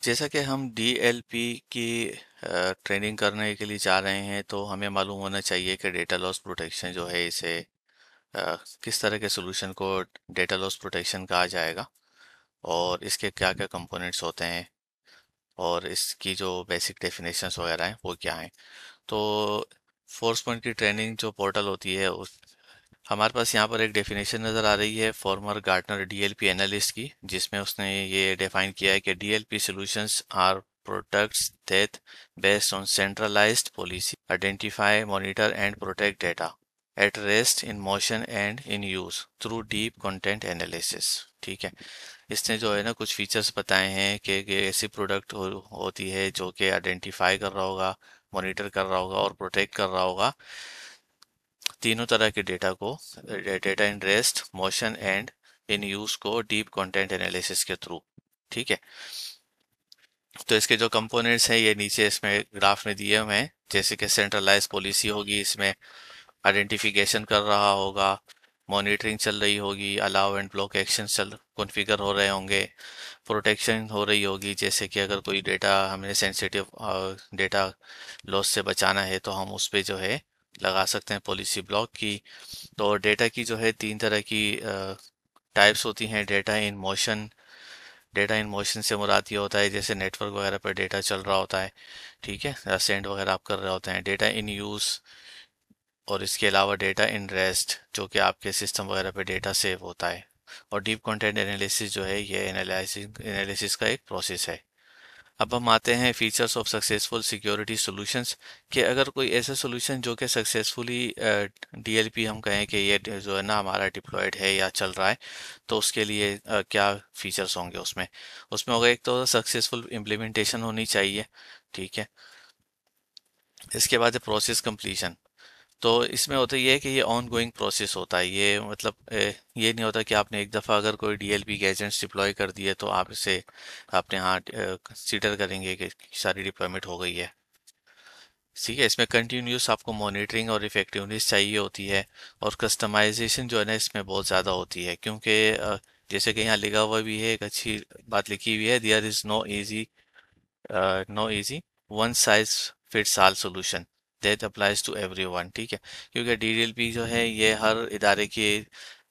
जैसा कि हम डीएलपी की ट्रेनिंग करने के लिए जा रहे हैं, तो हमें मालूम होना चाहिए कि डेटा लॉस प्रोटेक्शन जो है इसे किस तरह के सोल्यूशन को डेटा लॉस प्रोटेक्शन कहा जाएगा और इसके क्या क्या कंपोनेंट्स होते हैं और इसकी जो बेसिक डेफिनेशंस वगैरह हैं वो क्या हैं। तो फोर्स पॉइंट की ट्रेनिंग जो पोर्टल होती है उस हमारे पास यहाँ पर एक डेफिनेशन नज़र आ रही है फॉर्मर गार्टनर डीएलपी एनालिस्ट की, जिसमें उसने ये डिफाइन किया है कि DLP solutions are products that based on centralised policy identify monitor and protect data at rest in motion and in use through deep content analysis. ठीक है, इसने जो है ना कुछ फीचर्स बताए हैं कि ऐसी प्रोडक्ट होती है जो कि आइडेंटिफाई कर रहा होगा, मॉनिटर कर रहा होगा और प्रोटेक्ट कर रहा होगा तीनों तरह के डेटा को, data in rest, motion and in use को डीप कंटेंट एनालिसिस के थ्रू। ठीक है, तो इसके जो कंपोनेंट्स हैं ये नीचे इसमें ग्राफ में दिए हुए हैं। जैसे कि सेंट्रलाइज पॉलिसी होगी, इसमें आइडेंटिफिकेशन कर रहा होगा, मॉनिटरिंग चल रही होगी, अलाउ एंड ब्लॉक एक्शन चल कॉन्फ़िगर हो रहे होंगे, प्रोटेक्शन हो रही होगी। जैसे कि अगर कोई डेटा हमें सेंसिटिव डेटा लॉस से बचाना है तो हम उस पे जो है लगा सकते हैं पॉलिसी ब्लॉक की। तो डेटा की जो है तीन तरह की टाइप्स होती हैं। डेटा इन मोशन से मुराद ये होता है जैसे नेटवर्क वगैरह पर डेटा चल रहा होता है, ठीक है, सेंड वगैरह आप कर रहे होते हैं। डेटा इन यूज़, और इसके अलावा डेटा इन रेस्ट जो कि आपके सिस्टम वगैरह पे डेटा सेव होता है। और डीप कंटेंट एनालिसिस जो है ये एनालिसिस का एक प्रोसेस है। अब हम आते हैं features of successful security solutions, कि अगर कोई ऐसा सॉल्यूशन जो कि सक्सेसफुली डीएलपी हम कहें कि ये जो है ना हमारा डिप्लॉयड है या चल रहा है, तो उसके लिए क्या फीचर्स होंगे उसमें। उसमें होगा एक तो सक्सेसफुल इम्प्लीमेंटेशन होनी चाहिए। ठीक है, इसके बाद है प्रोसेस कंप्लीशन। तो इसमें होता ये है कि ये ऑन गोइंग प्रोसेस होता है। ये मतलब ये नहीं होता कि आपने एक दफ़ा अगर कोई डीएलपी के एजेंट्स डिप्लॉय कर दिए तो आप इसे अपने यहाँ कंसीडर करेंगे कि सारी डिप्लॉयमेंट हो गई है। ठीक है, इसमें कंटिन्यूस आपको मॉनिटरिंग और इफेक्टिवनेस चाहिए होती है। और कस्टमाइजेशन जो है ना इसमें बहुत ज़्यादा होती है, क्योंकि जैसे कि यहाँ लिखा हुआ भी है, एक अच्छी बात लिखी हुई है, there is no easy one size fits all solution that applies to everyone. ठीक है, क्योंकि डीडीएलपी जो है ये हर इदारे की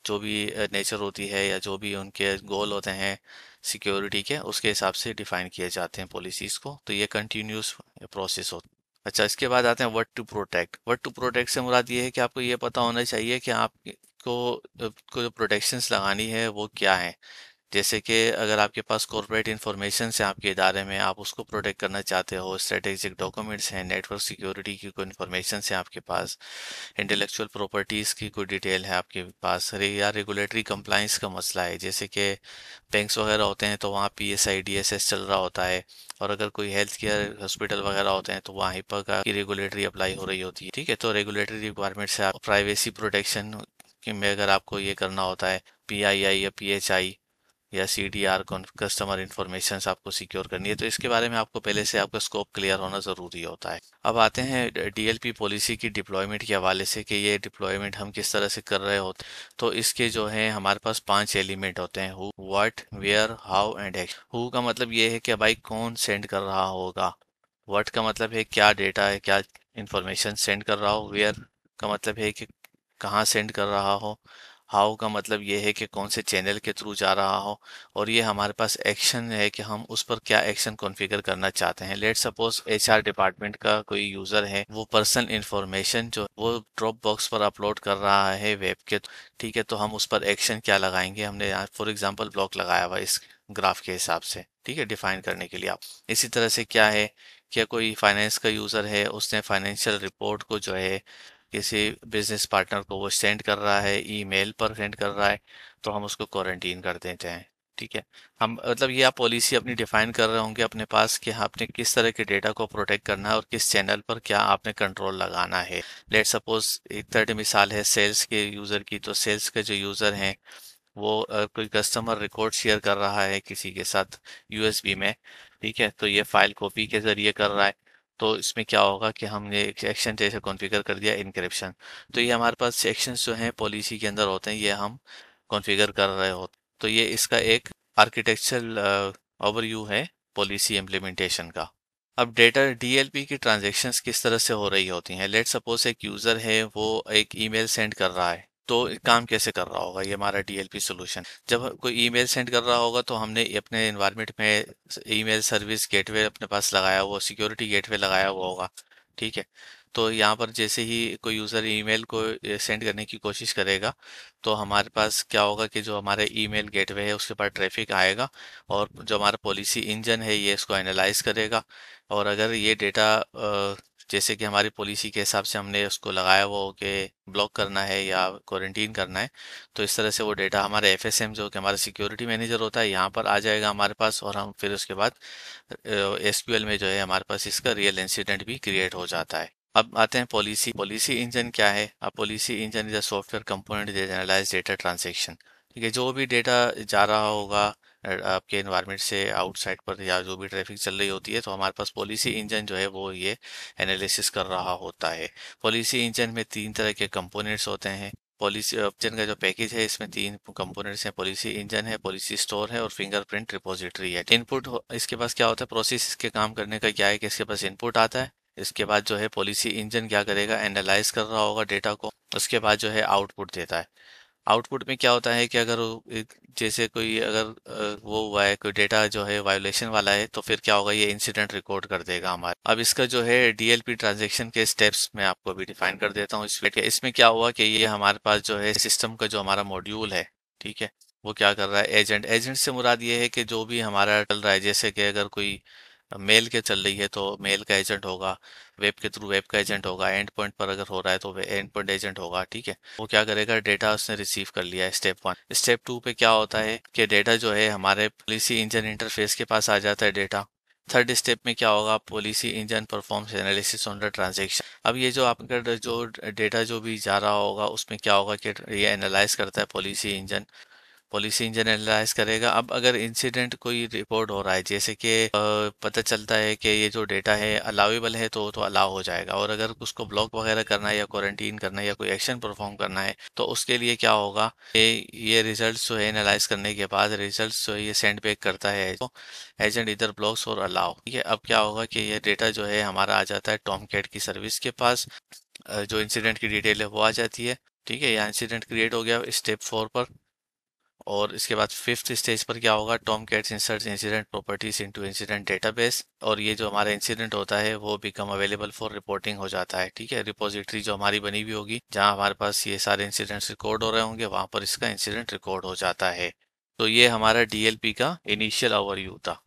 जो भी नेचर होती है या जो भी उनके गोल होते हैं सिक्योरिटी के, उसके हिसाब से डिफाइन किए जाते हैं पॉलिसीज़ को। तो ये कंटिन्यूस प्रोसेस होता है। अच्छा, इसके बाद आते हैं what to protect. What to protect से मुराद ये है कि आपको ये पता होना चाहिए कि आपको जो प्रोटेक्शंस लगानी है वो क्या है। जैसे कि अगर आपके पास कॉर्पोरेट इंफॉर्मेशन है आपके इदारे में, आप उसको प्रोटेक्ट करना चाहते हो, स्ट्रेटेजिक डॉक्यूमेंट्स हैं, नेटवर्क सिक्योरिटी की कोई इंफॉर्मेशन है आपके पास, इंटेलेक्चुअल प्रॉपर्टीज़ की कोई डिटेल है आपके पास, या रेगुलेटरी कंप्लाइंस का मसला है, जैसे कि बैंक्स वगैरह होते हैं तो वहाँ पीएसआई डीएसएस चल रहा होता है। और अगर कोई हेल्थ केयर हॉस्पिटल वगैरह होते हैं तो वहीं पर की रेगुलेटरी अप्लाई हो रही होती है। ठीक है, तो रेगुलेटरी रिक्वायरमेंट्स है, प्राइवेसी प्रोटेक्शन में अगर आपको ये करना होता है, पीआईआई या पीएचआई या सीडीआर कस्टमर इंफॉर्मेशन आपको सिक्योर करनी है, तो इसके बारे में आपको पहले से आपका स्कोप क्लियर होना ज़रूरी होता है। अब आते हैं डीएलपी पॉलिसी की डिप्लॉयमेंट के हवाले से कि ये डिप्लॉयमेंट हम किस तरह से कर रहे होते हैं। तो इसके जो है हमारे पास 5 एलिमेंट होते हैं: who, what, where, how and action. Who का मतलब ये है कि भाई कौन सेंड कर रहा होगा। व्हाट का मतलब है क्या डेटा है, क्या इंफॉर्मेशन सेंड कर रहा हो। वेयर का मतलब है कि कहाँ सेंड कर रहा हो। हाउ का मतलब ये है कि कौन से चैनल के थ्रू जा रहा हो। और ये हमारे पास एक्शन है कि हम उस पर क्या एक्शन कॉन्फ़िगर करना चाहते हैं। लेट सपोज एचआर डिपार्टमेंट का कोई यूज़र है, वो पर्सनल इंफॉर्मेशन जो वो ड्रॉप बॉक्स पर अपलोड कर रहा है वेब के। ठीक है, तो हम उस पर एक्शन क्या लगाएंगे। हमने यहाँ फॉर एग्जांपल ब्लॉक लगाया हुआ इस ग्राफ के हिसाब से, ठीक है, डिफाइन करने के लिए। आप इसी तरह से क्या है, क्या कोई फाइनेंस का यूज़र है, उसने फाइनेंशियल रिपोर्ट को जो है किसी बिजनेस पार्टनर को वो सेंड कर रहा है, ईमेल पर सेंड कर रहा है, तो हम उसको क्वारंटीन कर देते हैं। ठीक है, हम मतलब ये आप पॉलिसी अपनी डिफाइन कर रहे होंगे अपने पास कि आपने किस तरह के डेटा को प्रोटेक्ट करना है और किस चैनल पर क्या आपने कंट्रोल लगाना है। लेट सपोज एक थर्ड मिसाल है सेल्स के यूज़र की। तो सेल्स के जो यूज़र हैं वो कोई कस्टमर रिकॉर्ड शेयर कर रहा है किसी के साथ यूएसबी में, ठीक है, तो ये फाइल कॉपी के ज़रिए कर रहा है। तो इसमें क्या होगा कि हमने एक सेक्शन जैसे कॉन्फ़िगर कर दिया इनक्रिप्शन। तो ये हमारे पास सेक्शंस जो हैं पॉलिसी के अंदर होते हैं, ये हम कॉन्फ़िगर कर रहे होते हैं। तो ये इसका एक आर्किटेक्चरल ओवरव्यू है पॉलिसी इम्प्लीमेंटेशन का। अब डेटा डीएलपी की ट्रांजैक्शंस किस तरह से हो रही होती हैं। लेट्स सपोज एक यूज़र है, वो एक ईमेल सेंड कर रहा है, तो काम कैसे कर रहा होगा ये हमारा डीएलपी सॉल्यूशन। जब कोई ईमेल सेंड कर रहा होगा तो हमने अपने एनवायरनमेंट में ईमेल सर्विस गेटवे अपने पास लगाया हुआ, सिक्योरिटी गेटवे लगाया हुआ होगा, ठीक है। तो यहाँ पर जैसे ही कोई यूज़र ईमेल को सेंड करने की कोशिश करेगा, तो हमारे पास क्या होगा कि जो हमारे ईमेल गेटवे है उसके पास ट्रैफिक आएगा, और जो हमारा पॉलिसी इंजन है ये इसको एनालाइज करेगा। और अगर ये डेटा जैसे कि हमारी पॉलिसी के हिसाब से हमने उसको लगाया वो कि ब्लॉक करना है या क्वारंटीन करना है, तो इस तरह से वो डेटा हमारे एफएसएम जो कि हमारा सिक्योरिटी मैनेजर होता है यहाँ पर आ जाएगा हमारे पास, और हम फिर उसके बाद एसक्यूएल में जो है हमारे पास इसका रियल इंसिडेंट भी क्रिएट हो जाता है। अब आते हैं पॉलिसी। पॉलिसी इंजन क्या है। अब policy engine is a software component that analyse data transaction. ठीक है, जो भी डेटा जा रहा होगा आपके एनवायरनमेंट से आउटसाइड पर, या जो भी ट्रैफिक चल रही होती है, तो हमारे पास पॉलिसी इंजन जो है वो ये एनालिसिस कर रहा होता है। पॉलिसी इंजन में 3 तरह के कंपोनेंट्स होते हैं। पॉलिसी इंजन का जो पैकेज है इसमें 3 कंपोनेंट्स हैं। पॉलिसी इंजन है, पॉलिसी स्टोर है, और फिंगरप्रिंट रिपोजिटरी है। इनपुट इसके पास क्या होता है, प्रोसेस इसके काम करने का क्या है कि इसके पास इनपुट आता है, इसके बाद जो है पॉलिसी इंजन क्या करेगा, एनालाइज कर रहा होगा डेटा को, उसके बाद जो है आउटपुट देता है। आउटपुट में क्या होता है कि अगर जैसे कोई अगर वो हुआ है, कोई डेटा जो है वायोलेशन वाला है, तो फिर क्या होगा, ये इंसिडेंट रिकॉर्ड कर देगा हमारे। अब इसका जो है डीएलपी ट्रांजैक्शन के स्टेप्स मैं आपको अभी डिफाइन कर देता हूँ इसमें क्या हुआ कि ये हमारे पास जो है सिस्टम का जो हमारा मॉड्यूल है, ठीक है, वो क्या कर रहा है, एजेंट। एजेंट से मुराद ये है कि जो भी हमारा चल रहा है, जैसे कि अगर कोई मेल के चल रही है तो मेल का एजेंट होगा, वेब के थ्रू वेब का एजेंट होगा, एंड पॉइंट पर अगर हो रहा है तो एंड पॉइंट एजेंट होगा, ठीक है। वो क्या करेगा, डेटा उसने रिसीव कर लिया है, स्टेप 1। स्टेप 2 पे क्या होता है कि डेटा जो है हमारे पॉलिसी इंजन इंटरफेस के पास आ जाता है डेटा। थर्ड स्टेप में क्या होगा, policy engine performs analysis on the transaction. अब ये जो आपका जो डेटा जो भी जा रहा होगा उसमें क्या होगा कि ये एनालाइज करता है policy engine. Policy engine analyse करेगा। अब अगर इंसिडेंट कोई रिपोर्ट हो रहा है, जैसे कि पता चलता है कि ये जो डेटा है अलाउेबल है, तो अलाउ हो जाएगा, और अगर उसको ब्लॉक वगैरह करना है या क्वारंटीन करना है या कोई एक्शन परफॉर्म करना है, तो उसके लिए क्या होगा कि ये रिजल्ट्स जो है एनालाइज करने के बाद रिजल्ट्स जो है ये सेंड बैक करता है, तो एजेंट इधर ब्लॉक्स और अलाउ। ठीक है, अब क्या होगा कि ये डेटा जो है हमारा आ जाता है टॉम कैट की सर्विस के पास। जो इंसिडेंट की डिटेल है वो आ जाती है। ठीक है, यहाँ इंसिडेंट क्रिएट हो गया स्टेप 4 पर। और इसके बाद फिफ्थ स्टेज पर क्या होगा, Tom cats inserts incident properties into incident database, और ये जो हमारा इंसिडेंट होता है वो बिकम अवेलेबल फॉर रिपोर्टिंग हो जाता है। ठीक है, रिपोजिटरी जो हमारी बनी हुई होगी जहां हमारे पास ये सारे इंसिडेंट्स रिकॉर्ड हो रहे होंगे, वहां पर इसका इंसिडेंट रिकॉर्ड हो जाता है। तो ये हमारा डीएलपी का इनिशियल ओवरव्यू था।